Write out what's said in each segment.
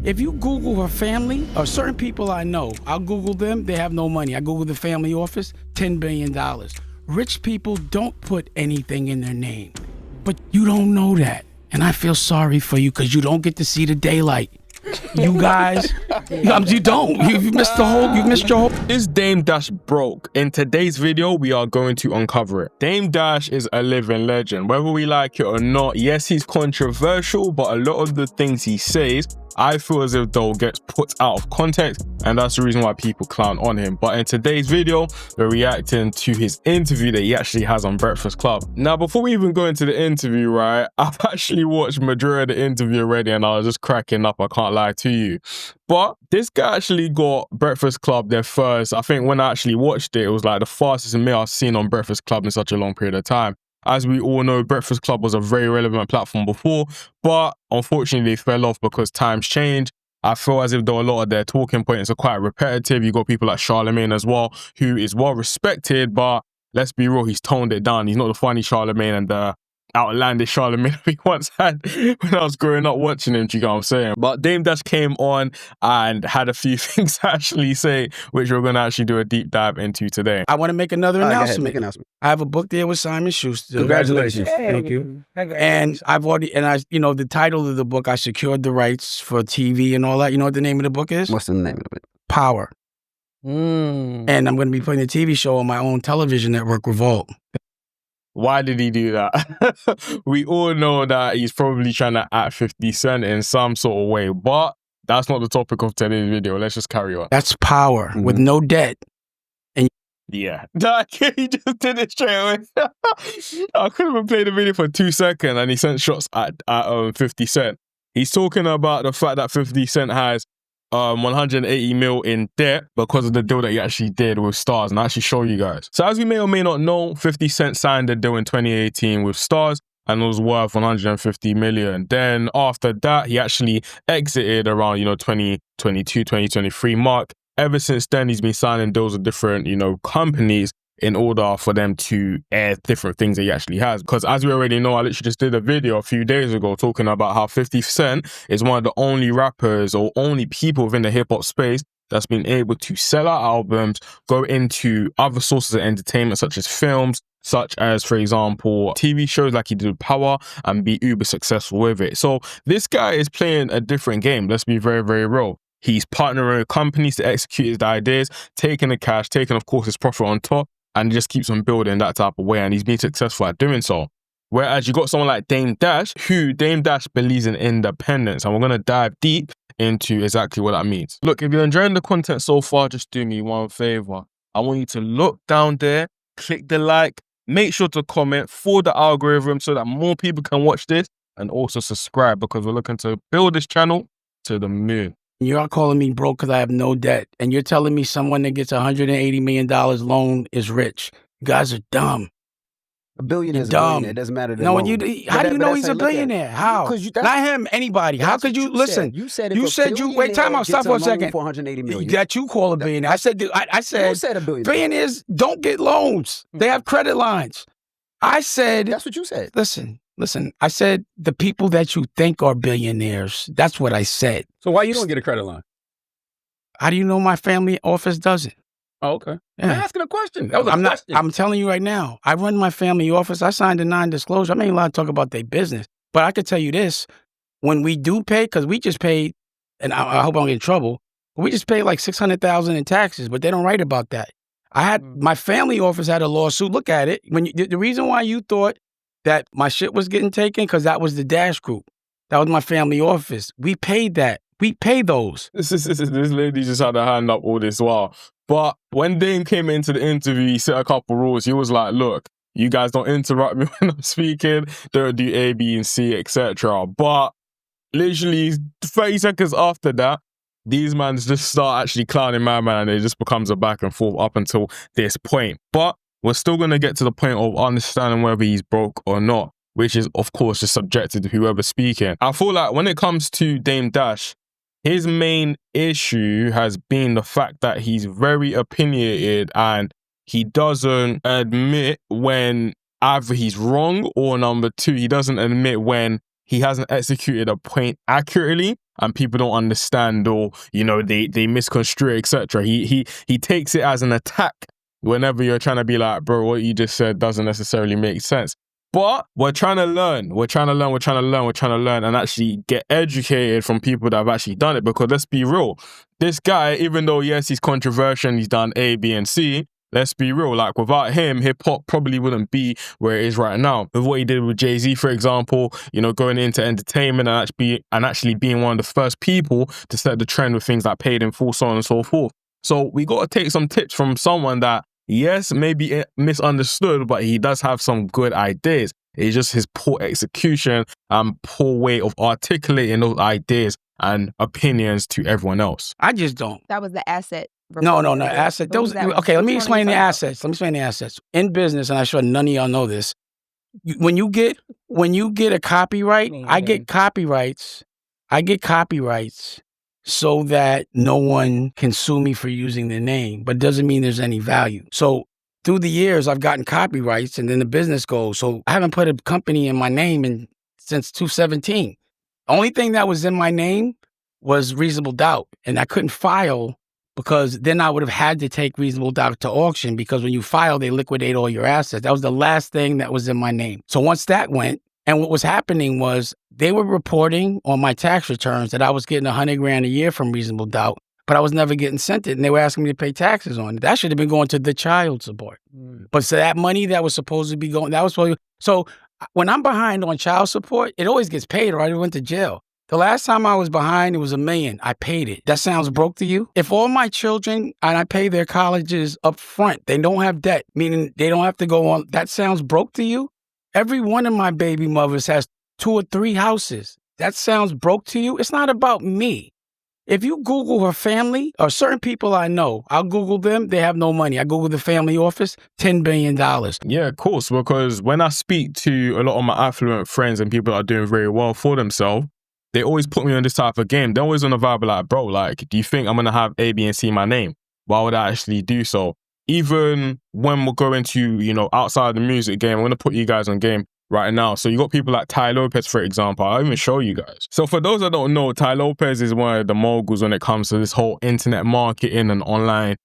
If you Google her family, or certain people I know, I'll Google them, they have no money. I Google the family office, $10 billion. Rich people don't put anything in their name, but you don't know that. And I feel sorry for you because you don't get to see the daylight. You guys, you don't. You missed your whole. Is Dame Dash broke? In today's video, we are going to uncover it. Dame Dash is a living legend. Whether we like it or not, yes, he's controversial, but a lot of the things he says, I feel as if though gets put out of context, and that's the reason why people clown on him. But in today's video, we're reacting to his interview that he actually has on Breakfast Club. Now, before we even go into the interview, right, I've actually watched majority of the interview already, and I was just cracking up, I can't lie to you. But this guy actually got Breakfast Club there first. I think when I actually watched it, it was like the fastest meal I've seen on Breakfast Club in such a long period of time. As we all know, Breakfast Club was a very relevant platform before, but unfortunately they fell off because times change. I feel as if though a lot of their talking points are quite repetitive. You got people like Charlemagne as well, who is well respected, but let's be real, he's toned it down. He's not the funny Charlemagne and the outlandish Charlemagne we once had when I was growing up watching him, do you get what I'm saying? But Dame Dash came on and had a few things to actually say, which we're going to actually do a deep dive into today. I want to make another announcement. Make an announcement. I have a book there with Simon Schuster. Congratulations. Thank you. And I've already, the title of the book, I secured the rights for TV and all that. You know what the name of the book is? What's the name of it? Power. And I'm going to be putting a TV show on my own television network, Revolt. Why did he do that? We all know that he's probably trying to act 50 Cent in some sort of way, but that's not the topic of today's video. Let's just carry on. That's Power with no debt. Yeah, he just did it straight away. I couldn't even play the video for 2 seconds and he sent shots at 50 Cent. He's talking about the fact that 50 Cent has 180 mil in debt because of the deal that he actually did with Stars, and I'll actually show you guys. So as we may or may not know, 50 Cent signed a deal in 2018 with Stars and it was worth 150 million. Then after that, he actually exited around, 2022, 2023 mark. Ever since then, he's been signing deals with different, companies in order for them to air different things that he actually has. Because as we already know, I literally just did a video a few days ago talking about how 50 Cent is one of the only rappers or only people within the hip-hop space that's been able to sell out albums, go into other sources of entertainment such as films, such as, for example, TV shows like he did with Power, and be uber successful with it. So this guy is playing a different game. Let's be very, very real. He's partnering with companies to execute his ideas, taking the cash, taking, of course, his profit on top, and just keeps on building that type of way, and he's been successful at doing so. Whereas you got someone like Dame Dash, who Dame Dash believes in independence, and we're going to dive deep into exactly what that means. Look, if you're enjoying the content so far, just do me one favor. I want you to look down there, click the like, make sure to comment for the algorithm so that more people can watch this, and also subscribe because we're looking to build this channel to the moon. You're calling me broke because I have no debt. And you're telling me someone that gets $180 million loan is rich. You guys are dumb. A billionaire is a dumb. billionaire. It doesn't matter. No, how do you know he's a billionaire? How? Not him, anybody. How could you, listen, you said wait, time out, stop for a second. For 180 million. That you call a billionaire. I said You said a billionaire. Billionaires don't get loans. They have credit lines. I said. That's what you said. Listen, I said the people that you think are billionaires. That's what I said. So why you don't get a credit line? How do you know my family office doesn't? Oh, okay. Yeah. I'm asking a question. That was a question. I'm telling you right now, I run my family office. I signed a non-disclosure. I ain't allowed to talk about their business. But I could tell you this, when we do pay, because we just paid, and I hope I don't get in trouble, we just paid like $600,000 in taxes, but they don't write about that. My family office had a lawsuit. Look at it. The reason why you thought that my shit was getting taken, because that was the Dash Group. That was my family office. We paid that. We pay those. This lady just had her hand up all this while. But when Dame came into the interview, he set a couple rules. He was like, look, you guys don't interrupt me when I'm speaking. Don't do A, B, and C, etc. But literally 30 seconds after that, these mans just start actually clowning my man, and it just becomes a back and forth up until this point. But we're still going to get to the point of understanding whether he's broke or not, which is, of course, just subjective to whoever's speaking. I feel like when it comes to Dame Dash, his main issue has been the fact that he's very opinionated and he doesn't admit when either he's wrong or number two, he doesn't admit when he hasn't executed a point accurately. and people don't understand, or they misconstrue, etc. He takes it as an attack whenever you're trying to be like, bro, what you just said doesn't necessarily make sense. But we're trying to learn. We're trying to learn and actually get educated from people that have actually done it. Because let's be real, this guy, even though, yes, he's controversial and he's done A, B, and C, let's be real, like without him, hip-hop probably wouldn't be where it is right now. With what he did with Jay-Z, for example, going into entertainment and actually being one of the first people to set the trend with things like Paid in Full, so on and so forth. So we got to take some tips from someone that, yes, maybe misunderstood, but he does have some good ideas. It's just his poor execution and poor way of articulating those ideas and opinions to everyone else. I just don't. That was the asset. No, asset. Those. Okay, let me explain the assets. In business, and I'm sure none of y'all know this. When you get a copyright, I get copyrights so that no one can sue me for using their name, but it doesn't mean there's any value. So through the years, I've gotten copyrights, and then the business goes. So I haven't put a company in my name since 2017. Only thing that was in my name was Reasonable Doubt, and I couldn't file because then I would have had to take Reasonable Doubt to auction, because when you file, they liquidate all your assets. That was the last thing that was in my name. So once that went, and what was happening was they were reporting on my tax returns that I was getting $100,000 a year from Reasonable Doubt, but I was never getting sent it, and they were asking me to pay taxes on it. That should have been going to the child support. But so that money that was supposed to be going, so when I'm behind on child support, it always gets paid, or I went to jail. The last time I was behind, it was $1 million. I paid it. That sounds broke to you? If all my children, and I pay their colleges up front, they don't have debt, meaning they don't have to go on, that sounds broke to you? Every one of my baby mothers has 2 or 3 houses. That sounds broke to you? It's not about me. If you Google her family, or certain people I know, I'll Google them, they have no money. I Google the family office, $10 billion. Yeah, of course, because when I speak to a lot of my affluent friends and people that are doing very well for themselves, they always put me on this type of game. They're always on a vibe like, bro, like, do you think I'm going to have A, B, and C in my name? Why would I actually do so? Even when we're going to, outside the music game, I'm going to put you guys on game right now. So you got people like Ty Lopez, for example. I'll even show you guys. So for those that don't know, Ty Lopez is one of the moguls when it comes to this whole internet marketing and online,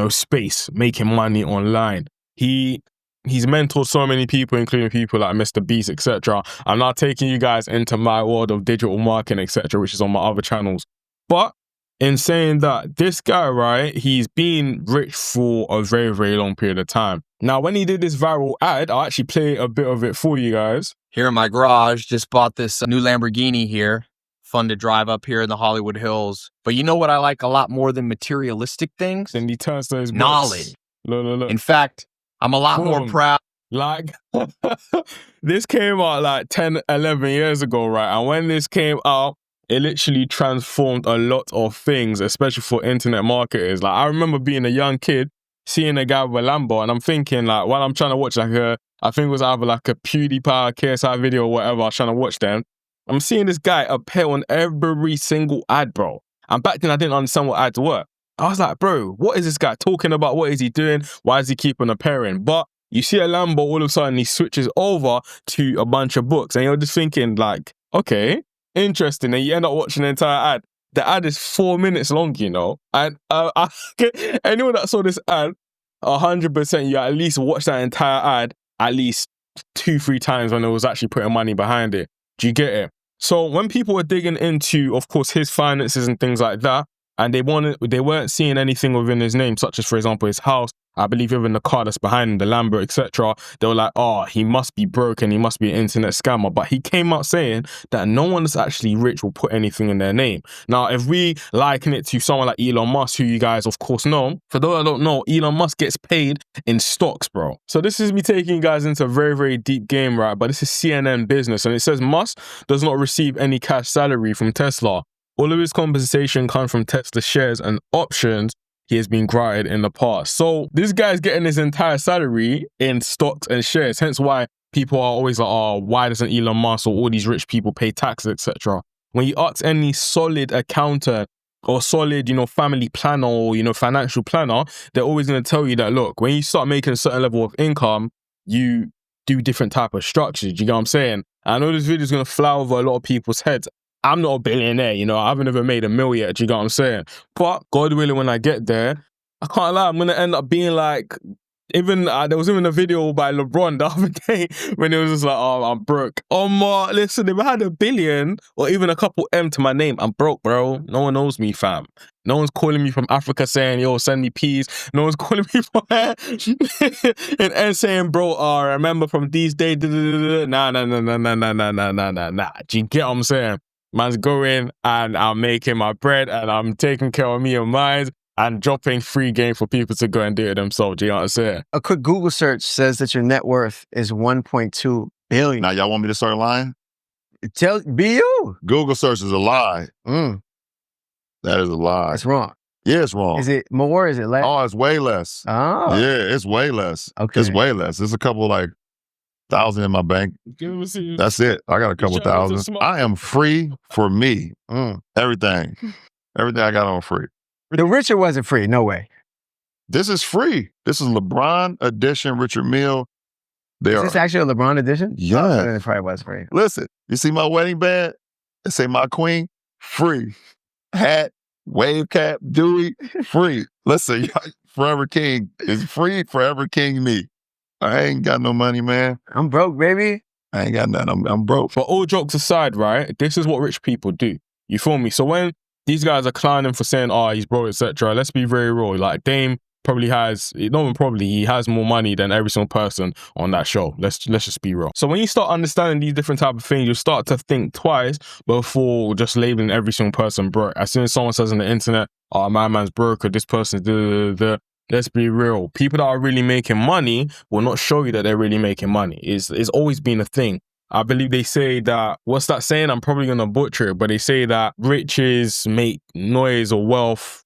space, making money online. He's mentored so many people, including people like Mr. Beast, etc. I'm not taking you guys into my world of digital marketing, etc., which is on my other channels. But in saying that, this guy, right, he's been rich for a very, very long period of time. Now, when he did this viral ad, I'll actually play a bit of it for you guys. Here in my garage, just bought this new Lamborghini here. Fun to drive up here in the Hollywood Hills. But you know what I like a lot more than materialistic things? Then he turns to his knowledge. Look. In fact, I'm a lot more proud. Like, this came out like 10, 11 years ago, right? And when this came out, it literally transformed a lot of things, especially for internet marketers. Like, I remember being a young kid, seeing a guy with a Lambo, and I'm thinking, like, while I'm trying to watch, like, I think it was either like a PewDiePie, KSI video or whatever, I was trying to watch them. I'm seeing this guy appear on every single ad, bro. And back then, I didn't understand what ads were. I was like, bro, what is this guy talking about? What is he doing? Why is he keeping appearing? But you see a Lambo, all of a sudden, he switches over to a bunch of books, and you're just thinking, like, okay, interesting. And you end up watching the entire ad. The ad is 4 minutes long, And anyone that saw this ad, 100%, you at least watched that entire ad at least 2-3 times when it was actually putting money behind it. Do you get it? So when people were digging into, of course, his finances and things like that, and they weren't seeing anything within his name, such as, for example, his house, I believe even the car that's behind him, the Lambo, etc. They were like, oh, he must be broke and he must be an internet scammer. But he came out saying that no one that's actually rich will put anything in their name. Now, if we liken it to someone like Elon Musk, who you guys, of course, know, for those that don't know, Elon Musk gets paid in stocks, bro. So this is me taking you guys into a very, very deep game, right? But this is CNN Business. And it says Musk does not receive any cash salary from Tesla. All of his compensation comes from Tesla shares and options he has been granted in the past. So this guy's getting his entire salary in stocks and shares. Hence why people are always like, oh, why doesn't Elon Musk or all these rich people pay taxes, etc. When you ask any solid accountant or solid, family planner or, financial planner, they're always going to tell you that, look, when you start making a certain level of income, you do different type of structures. Do you get what I'm saying? I know this video is going to fly over a lot of people's heads. I'm not a billionaire, you know, I haven't even made $1 million yet, do you get what I'm saying? But God willing, when I get there, I can't lie, I'm going to end up being like, even, there was even a video by LeBron the other day when it was just like, oh, I'm broke. Oh, my, listen, if I had $1 billion or even a couple M to my name, I'm broke, bro. No one knows me, fam. No one's calling me from Africa saying, yo, send me peas. No one's calling me from and saying, bro, I remember from these days, nah. Do you get what I'm saying? Man's going and I'm making my bread and I'm taking care of me and mine and dropping free game for people to go and do it themselves. Do you know what I'm saying? A quick Google search says that your net worth is $1.2 billion. Now, y'all want me to start lying? Be you. Google search is a lie. Mm, That is a lie. that's wrong. Yeah, it's wrong. Is it more? Is it less? Oh, it's way less. Oh. Yeah, it's way less. Okay. It's way less. There's a couple like thousand in my bank. That's it. I got a couple thousand. I am free for me. Mm. Everything. Everything I got on free. The Richard wasn't free. No way. This is free. This is LeBron edition Richard Mille. Is this actually a LeBron edition? Yeah. Oh, then it probably was free. Listen, you see my wedding band? It say my queen, free. Hat, wave cap, Dewey, free. Listen, Forever King is free, Forever King me. I ain't got no money, man. I'm broke, baby. I ain't got nothing. I'm broke. But all jokes aside, right, this is what rich people do. You feel me? So when these guys are clowning for saying, oh, he's broke, etc., let's be very real. Like, Dame probably has, not even probably, he has more money than every single person on that show. Let's just be real. So when you start understanding these different type of things, you start to think twice before just labeling every single person broke. As soon as someone says on the internet, oh, my man's broke, or this person's let's be real. People that are really making money will not show you that they're really making money. It's always been a thing. I believe they say that, what's that saying? I'm probably going to butcher it, but they say that riches make noise or wealth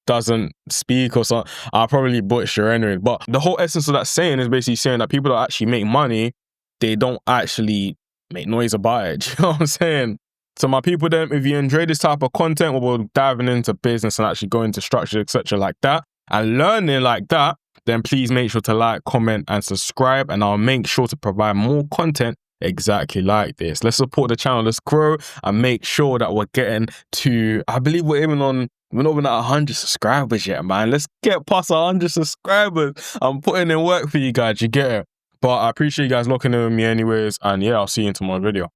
doesn't speak or something. I'll probably butcher anyway. But the whole essence of that saying is basically saying that people that actually make money, they don't actually make noise about it. Do you know what I'm saying? So my people, then, if you enjoy this type of content where we're diving into business and actually going into structure, etc. like that, and learning like that, then please make sure to like, comment, and subscribe, and I'll make sure to provide more content exactly like this. Let's support the channel, let's grow, and make sure that we're getting to, I believe we're not even at 100 subscribers yet, man. Let's get past 100 subscribers. I'm putting in work for you guys, you get it? But I appreciate you guys locking in with me anyways, and yeah, I'll see you in tomorrow's video.